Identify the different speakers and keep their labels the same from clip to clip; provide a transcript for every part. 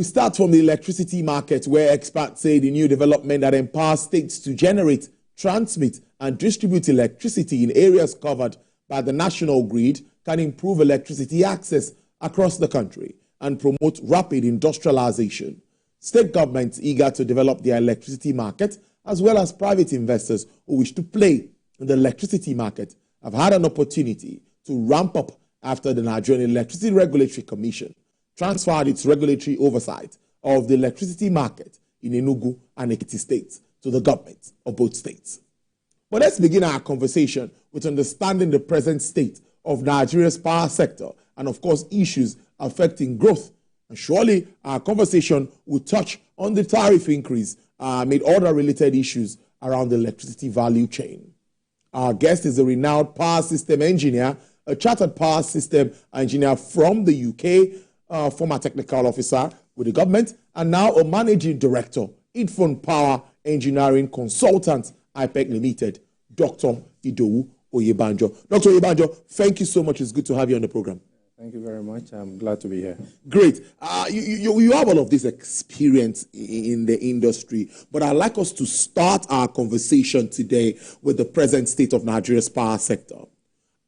Speaker 1: We start from the electricity market, where experts say the new development that empowers states to generate, transmit, and distribute electricity in areas covered by the national grid can improve electricity access across the country and promote rapid industrialization. State governments eager to develop their electricity market, as well as private investors who wish to play in the electricity market, have had an opportunity to ramp up after the Nigerian Electricity Regulatory Commission transferred its regulatory oversight of the electricity market in Enugu and Ekiti states to the government of both states. But let's begin our conversation with understanding the present state of Nigeria's power sector and, of course, issues affecting growth. And surely our conversation will touch on the tariff increase amid other related issues around the electricity value chain. Our guest is a renowned power system engineer, a chartered power system engineer from the UK, former technical officer with the government, and now a managing director, Infon Power Engineering Consultants, IPEC Limited, Dr. Idowu Oyebanjo. Dr. Oyebanjo, thank you so much. It's good to have you on the program.
Speaker 2: Thank you very much. I'm glad to be here.
Speaker 1: Great. You have all of this experience in the industry, but I'd like us to start our conversation today with the present state of Nigeria's power sector.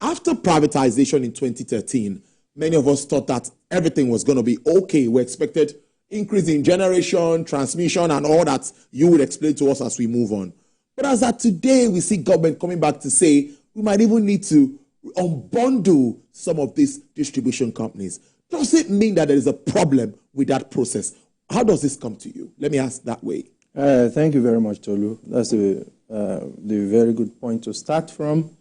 Speaker 1: After privatization in 2013, many of us thought that everything was going to be okay. We expected increase in generation, transmission, and all that you would explain to us as we move on. But as of today, we see government coming back to say we might even need to unbundle some of these distribution companies. Does it mean that there is a problem with that process? How does this come to you? Let me ask that way.
Speaker 2: Thank you very much, Tolu. That's the very good point to start from.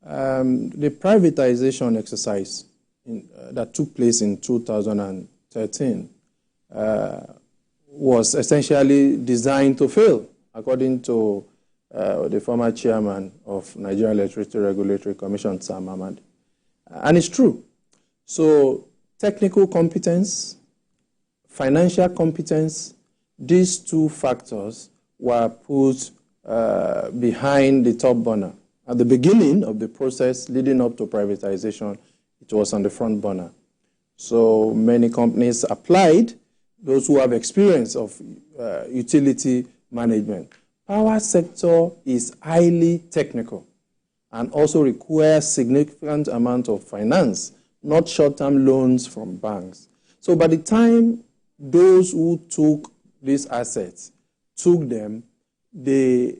Speaker 2: The privatization exercise that took place in 2013 was essentially designed to fail, according to the former chairman of Nigerian Electricity Regulatory Commission, Sam Ahmad. And it's true. So technical competence, financial competence, these two factors were put behind the top burner. At the beginning of the process leading up to privatization, it was on the front burner. So many companies applied, those who have experience of utility management. Power sector is highly technical and also requires significant amount of finance, not short-term loans from banks. So by the time those who took these assets took them, the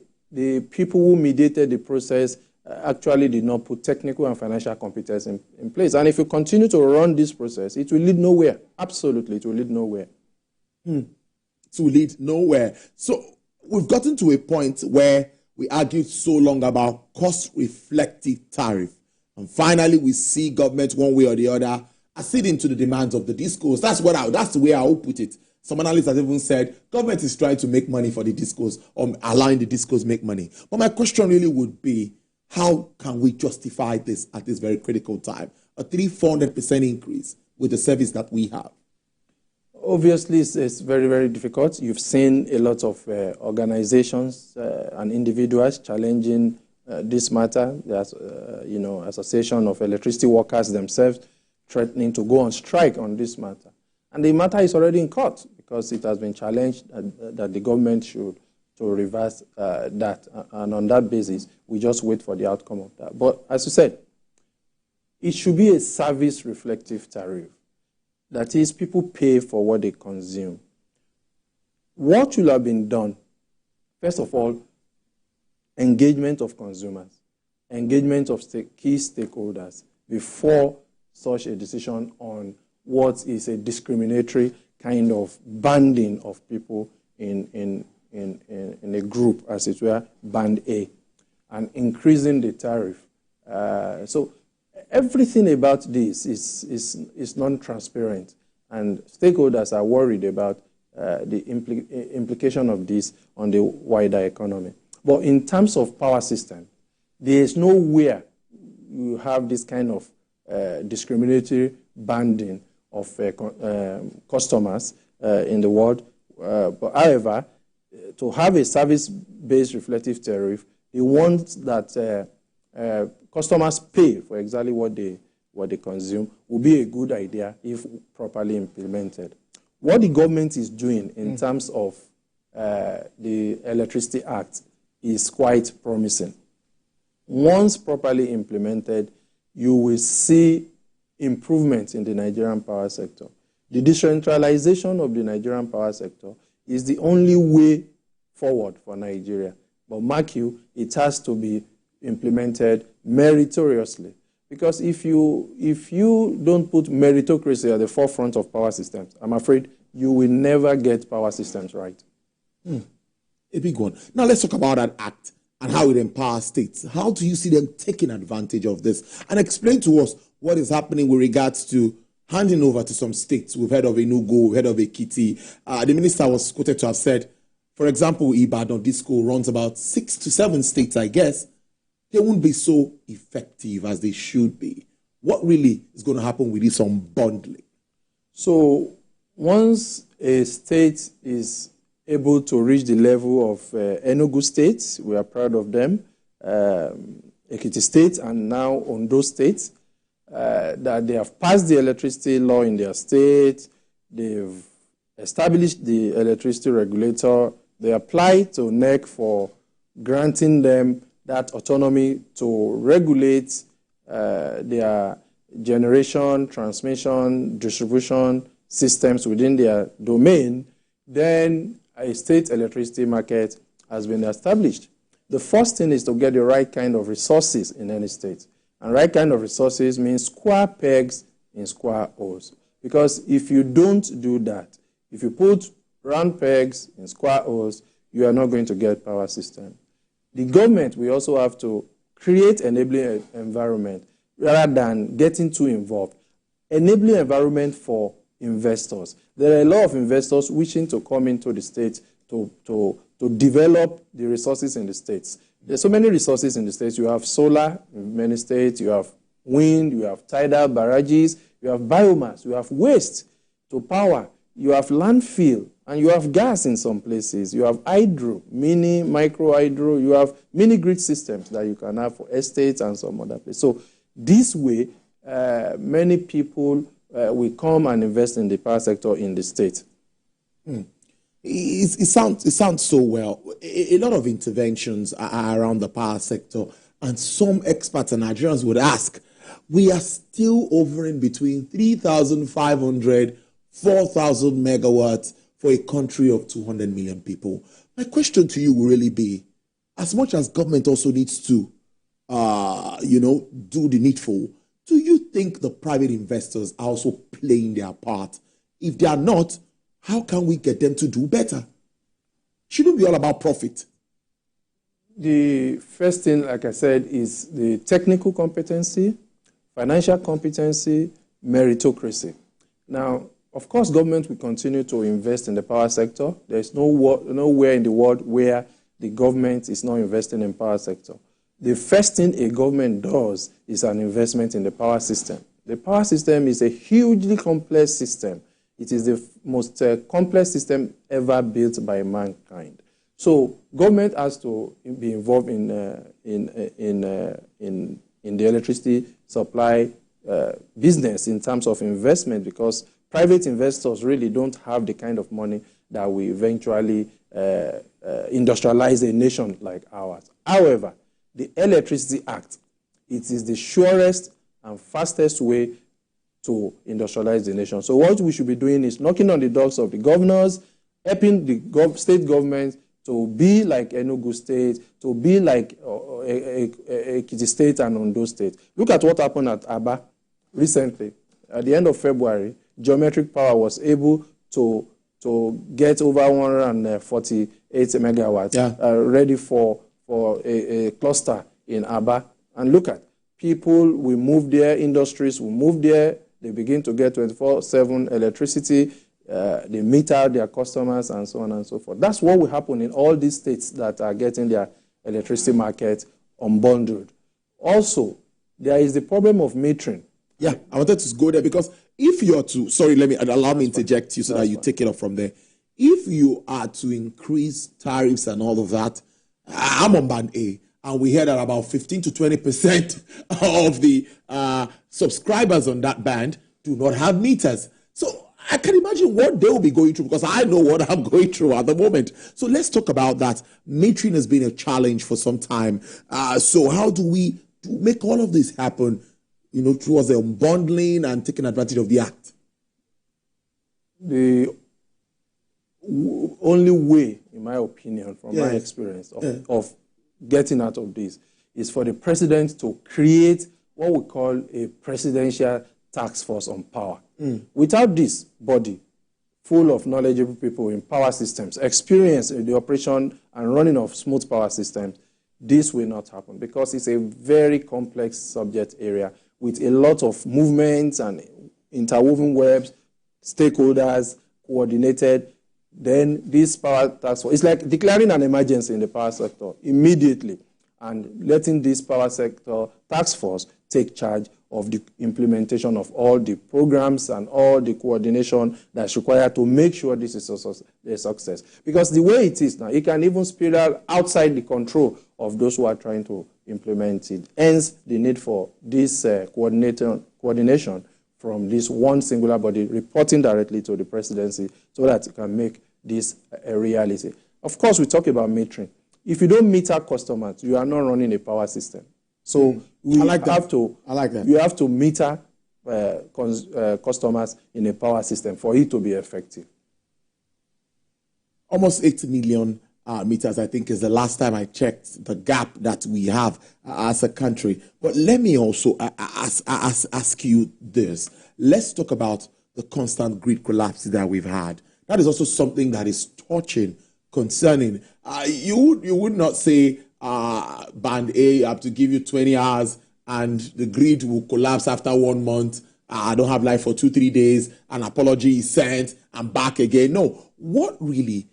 Speaker 2: people who mediated the process actually did not put technical and financial competence in place. And if you continue to run this process, it will lead nowhere. Absolutely, it will lead nowhere.
Speaker 1: It will lead nowhere. So we've gotten to a point where we argued so long about cost-reflective tariff. And finally, we see government, one way or the other, acceding to the demands of the discos. That's the way I will put it. Some analysts have even said government is trying to make money for the discos or allowing the discos make money. But my question really would be, how can we justify this at this very critical time? A 300-400% increase with the service that we have.
Speaker 2: Obviously, it's very, very difficult. You've seen a lot of organizations and individuals challenging this matter. There's, Association of Electricity Workers themselves threatening to go on strike on this matter. And the matter is already in court because it has been challenged that the government should to reverse that. And on that basis, we just wait for the outcome of that. But as you said, it should be a service-reflective tariff. That is, people pay for what they consume. What should have been done? First of all, engagement of consumers, engagement of key stakeholders before such a decision on what is a discriminatory kind of banding of people in a group, as it were, band A, and increasing the tariff. So everything about this is non-transparent, and stakeholders are worried about the implication of this on the wider economy. But in terms of power system, there is nowhere you have this kind of discriminatory banding of customers in the world. But however, to have a service-based reflective tariff, they want that customers pay for exactly what they consume will be a good idea if properly implemented. what the government is doing in terms of the Electricity Act is quite promising. Once properly implemented, you will see improvements in the Nigerian power sector. The decentralization of the Nigerian power sector is the only way forward for Nigeria. But mark you, it has to be implemented meritoriously. Because if you don't put meritocracy at the forefront of power systems, I'm afraid you will never get power systems right.
Speaker 1: A big one. Now let's talk about that act and how it empowers states. How do you see them taking advantage of this? And explain to us what is happening with regards to handing over to some states. We've heard of Enugu, we've heard of Ekiti. The minister was quoted to have said, for example, Ibadan Disco runs about 6 to 7 states, I guess. They won't be so effective as they should be. What really is going to happen with this unbundling?
Speaker 2: So once a state is able to reach the level of Enugu State, we are proud of them, Ekiti State, and now Ondo State, that they have passed the electricity law in their state, they've established the electricity regulator, they applied to NEC for granting them that autonomy to regulate their generation, transmission, distribution systems within their domain, then a state electricity market has been established. The first thing is to get the right kind of resources in any state. And right kind of resources means square pegs in square holes. Because if you don't do that, if you put round pegs in square holes, you are not going to get power system. The government will also have to create enabling environment rather than getting too involved. Enabling environment for investors. There are a lot of investors wishing to come into the state to develop the resources in the states. There's so many resources in the states. You have solar in many states, you have wind, you have tidal barrages, you have biomass, you have waste to power, you have landfill, and you have gas in some places. You have hydro, mini, micro hydro, you have mini grid systems that you can have for estates and some other places. So this way, many people will come and invest in the power sector in the state.
Speaker 1: It sounds so well. A lot of interventions are around the power sector, and some experts and Nigerians would ask, we are still hovering between 3,500, 4,000 megawatts for a country of 200 million people. My question to you will really be, as much as government also needs to, do the needful, do you think the private investors are also playing their part? If they are not, how can we get them to do better? Shouldn't be all about profit.
Speaker 2: The first thing, like I said, is the technical competency, financial competency, meritocracy. Now, of course, government will continue to invest in the power sector. There's nowhere in the world where the government is not investing in power sector. The first thing a government does is an investment in the power system. The power system is a hugely complex system. It is the most complex system ever built by mankind. So government has to be involved in the electricity supply business in terms of investment, because private investors really don't have the kind of money that will eventually industrialize a nation like ours. However, the Electricity Act, it is the surest and fastest way to industrialize the nation. So what we should be doing is knocking on the doors of the governors, helping the state governments to be like Enugu State, to be like Ekiti State and Ondo State. Look at what happened at Aba recently. At the end of February, Geometric Power was able to get over 148 megawatts ready for a cluster in Aba. And look at, people will move there, industries will move there, they begin to get 24/7 electricity, they meet out their customers and so on and so forth. That's what will happen in all these states that are getting their electricity market unbundled. Also, there is the problem of metering.
Speaker 1: Yeah, I wanted to go there because if you're to, allow me to interject you so that you take it up from there. If you are to increase tariffs and all of that, I'm on band A, and we hear that about 15 to 20% of the subscribers on that band do not have meters. So I can imagine what they'll be going through because I know what I'm going through at the moment. So let's talk about that. Metering has been a challenge for some time. So how do we make all of this happen, towards the unbundling and taking advantage of the act?
Speaker 2: The only way, in my opinion, from my experience of getting out of this is for the president to create what we call a presidential task force on power. Without this body, full of knowledgeable people in power systems, experience in the operation and running of smooth power systems, this will not happen because it's a very complex subject area with a lot of movements and interwoven webs, stakeholders, coordinated. Then this power task force, it's like declaring an emergency in the power sector immediately and letting this power sector task force take charge of the implementation of all the programs and all the coordination that's required to make sure this is a success. Because the way it is now, it can even spiral outside the control of those who are trying to implement it. Hence, the need for this coordination from this one singular body reporting directly to the presidency so that it can make this a reality. Of course, we talk about metering. If you don't meter customers, you are not running a power system. So you have to meter customers in a power system for it to be effective.
Speaker 1: Almost 8 million meters, I think, is the last time I checked the gap that we have as a country. But let me also ask you this. Let's talk about the constant grid collapse that we've had. That is also something that is touching, concerning. You would not say band A, I have to give you 20 hours and the grid will collapse after 1 month. I don't have light for 2-3 days. An apology is sent. I'm back again. No. What really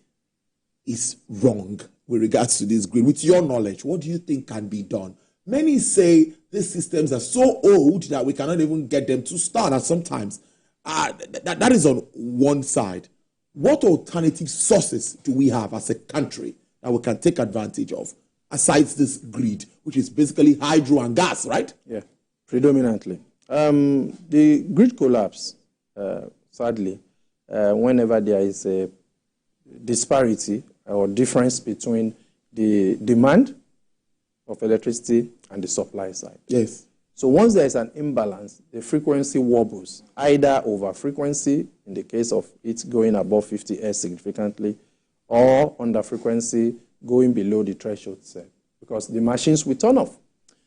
Speaker 1: is wrong with regards to this grid? With your knowledge, what do you think can be done? Many say these systems are so old that we cannot even get them to start. And sometimes that is on one side. What alternative sources do we have as a country that we can take advantage of? Aside this grid, which is basically hydro and gas, right?
Speaker 2: Yeah, predominantly. The grid collapse, sadly, whenever there is a disparity or difference between the demand of electricity and the supply side.
Speaker 1: Yes.
Speaker 2: So once there is an imbalance, the frequency wobbles, either over frequency, in the case of it going above 50 Hz significantly, or under frequency going below the threshold set, because the machines will turn off.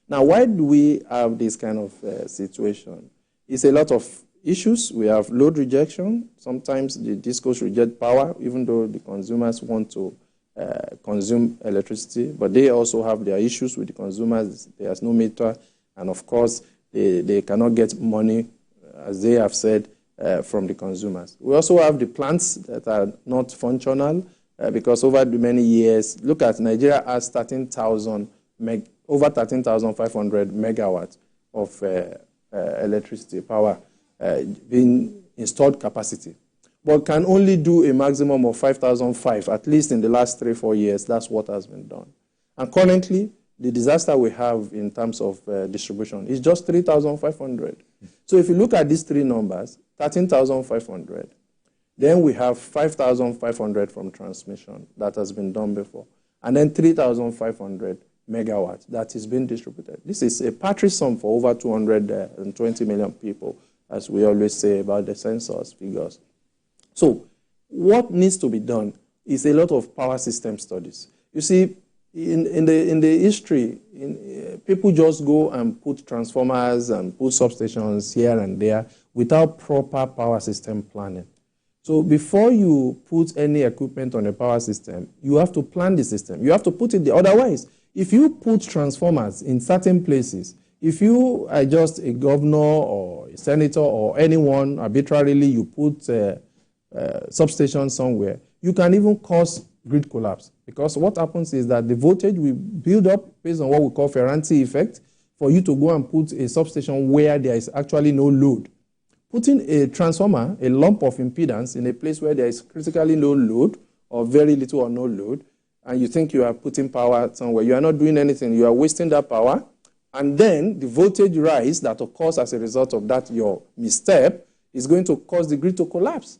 Speaker 2: Now, why do we have this kind of situation? It's a lot of issues. We have load rejection. Sometimes the discos reject power, even though the consumers want to consume electricity, but they also have their issues with the consumers. There's no meter, and of course, they cannot get money, as they have said, from the consumers. We also have the plants that are not functional, because over the many years, look at Nigeria has over 13,500 megawatts of electricity power being installed capacity, but can only do a maximum of 5,005, at least in the last 3-4 years. That's what has been done. And currently, the disaster we have in terms of distribution is just 3,500. So if you look at these three numbers, 13,500, then we have 5,500 from transmission that has been done before, and then 3,500 megawatts that is being distributed. This is a paltry sum for over 220 million people, as we always say about the census figures. So what needs to be done is a lot of power system studies. You see, in the history, people just go and put transformers and put substations here and there without proper power system planning. So before you put any equipment on a power system, you have to plan the system. You have to put it there. Otherwise, if you put transformers in certain places, if you are just a governor or a senator or anyone, arbitrarily you put a substation somewhere, you can even cause grid collapse. Because what happens is that the voltage will build up based on what we call Ferranti effect for you to go and put a substation where there is actually no load. Putting a transformer, a lump of impedance, in a place where there is critically low load or very little or no load, and you think you are putting power somewhere, you are not doing anything. You are wasting that power, and then the voltage rise that occurs as a result of that, your misstep, It's going to cause the grid to collapse.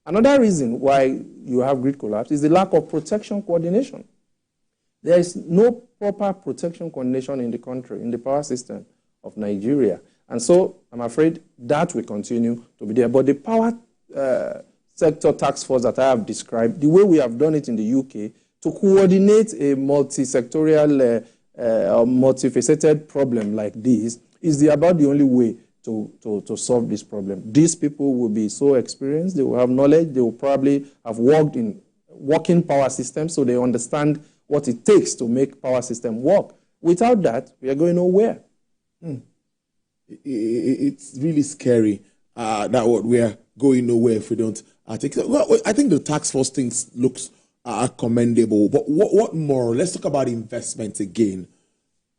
Speaker 2: Another reason why you have grid collapse is the lack of protection coordination. There is no proper protection coordination in the country, in the power system of Nigeria. And so I'm afraid that will continue to be there. But the power sector task force that I have described, the way we have done it in the UK, to coordinate a multi-sectorial, multifaceted problem like this is about the only way to solve this problem. These people will be so experienced, they will have knowledge, they will probably have worked in working power systems, so they understand what it takes to make power system work. Without that, we are going nowhere.
Speaker 1: It's really scary that we are going nowhere if we don't take it. Well, I think the task force things looks commendable, but what more? Let's talk about investment again.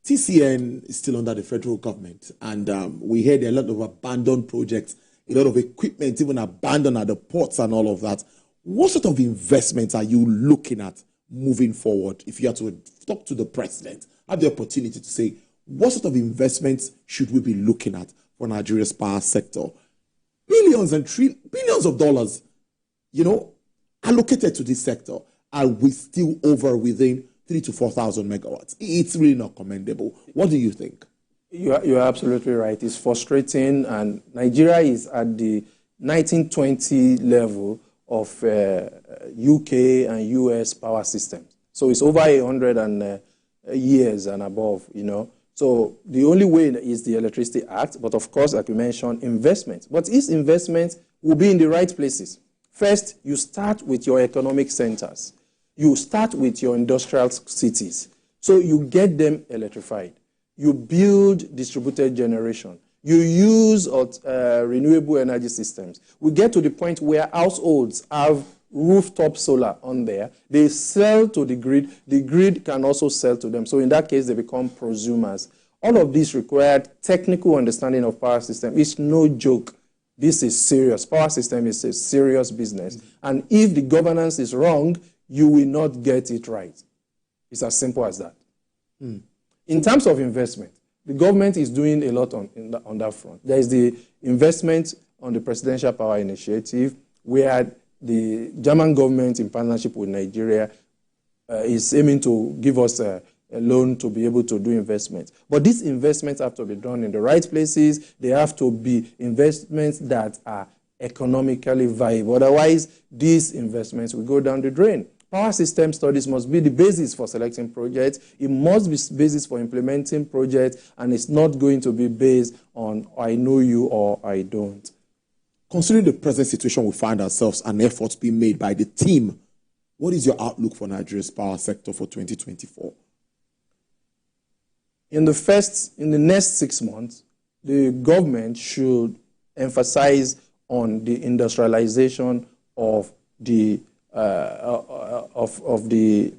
Speaker 1: TCN is still under the federal government, and we heard a lot of abandoned projects, a lot of equipment even abandoned at the ports and all of that. What sort of investments are you looking at moving forward? If you have to talk to the president, have the opportunity to say, what sort of investments should we be looking at for Nigeria's power sector? Billions of dollars, allocated to this sector, are we still within 3,000 to 4,000 megawatts? It's really not commendable. What do you think?
Speaker 2: You're absolutely right. It's frustrating, and Nigeria is at the 1920 level of UK and US power systems. So it's over 100 years and above, So the only way is the Electricity Act, but of course, like you mentioned, investment. But these investments will be in the right places. First, you start with your economic centers. You start with your industrial cities. So you get them electrified. You build distributed generation. You use renewable energy systems. We get to the point where households have rooftop solar on there. They sell to the grid. The grid can also sell to them. So in that case, they become prosumers. All of this required technical understanding of power system. It's no joke. This is serious. Power system is a serious business. And if the governance is wrong, you will not get it right. It's as simple as that. In terms of investment, the government is doing a lot on that front. There is the investment on the Presidential Power Initiative, where the German government, in partnership with Nigeria, is aiming to give us a loan to be able to do investments. But these investments have to be done in the right places. They have to be investments that are economically viable. Otherwise, these investments will go down the drain. Power system studies must be the basis for selecting projects. It must be the basis for implementing projects, and it's not going to be based on I know you or I don't.
Speaker 1: Considering the present situation we find ourselves and efforts being made by the team, what is your outlook for Nigeria's power sector for 2024?
Speaker 2: In the next 6 months, the government should emphasize on the industrialization of the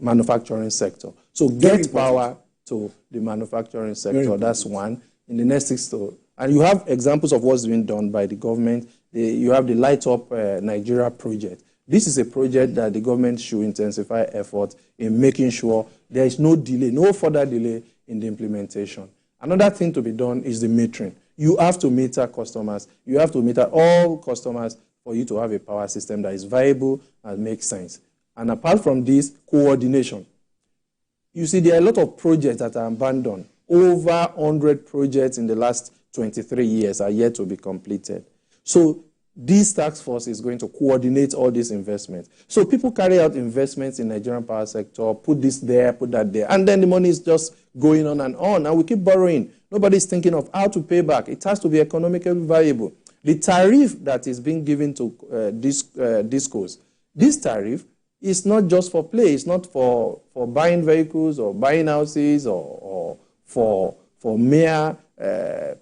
Speaker 2: manufacturing sector. So get power to the manufacturing sector. That's one. In the next 6 to, and you have examples of what's being done by the government. You have the Light Up Nigeria project. This is a project that the government should intensify effort in making sure there is no delay, no further delay in the implementation. Another thing to be done is the metering. You have to meter customers. You have to meter all customers for you to have a power system that is viable and makes sense. And apart from this, coordination. You see, there are a lot of projects that are abandoned. Over 100 projects in the last 23 years are yet to be completed. So this task force is going to coordinate all these investments. So people carry out investments in the Nigerian power sector, put this there, put that there, and then the money is just going on, and we keep borrowing. Nobody's thinking of how to pay back. It has to be economically viable. The tariff that is being given to discos, this tariff is not just for play. It's not for buying vehicles or buying houses or for mere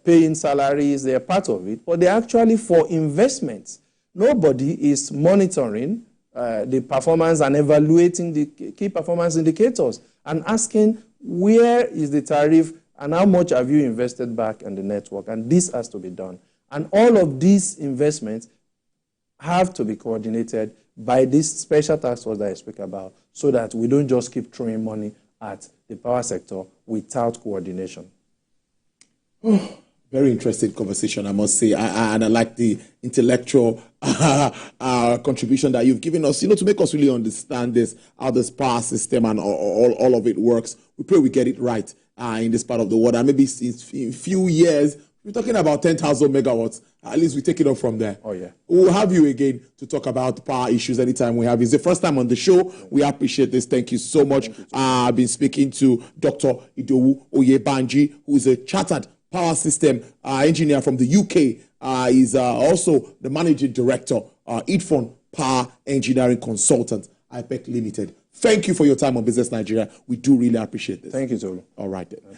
Speaker 2: paying salaries. They are part of it, but they're actually for investments. Nobody is monitoring the performance and evaluating the key performance indicators and asking where is the tariff and how much have you invested back in the network. And this has to be done. And all of these investments have to be coordinated by this special task force that I speak about, so that we don't just keep throwing money at the power sector without coordination.
Speaker 1: Very Very interesting conversation, I must say, and I like the intellectual contribution that you've given us, to make us really understand this, how this power system and all of it works. We pray we get it right in this part of the world, and maybe in a few years, we're talking about 10,000 megawatts. At least we take it up from there.
Speaker 2: Oh, yeah.
Speaker 1: We'll have you again to talk about power issues anytime we have. It's the first time on the show. We appreciate this. Thank you so much. I've been speaking to Dr. Idowu Oyebanji, who is a chartered power system engineer from the UK. He's also the managing director, Idfon Power Engineering Consultant, IPEC Limited. Thank you for your time on Business Nigeria. We do really appreciate this.
Speaker 2: Thank you, Tolu.
Speaker 1: All right then.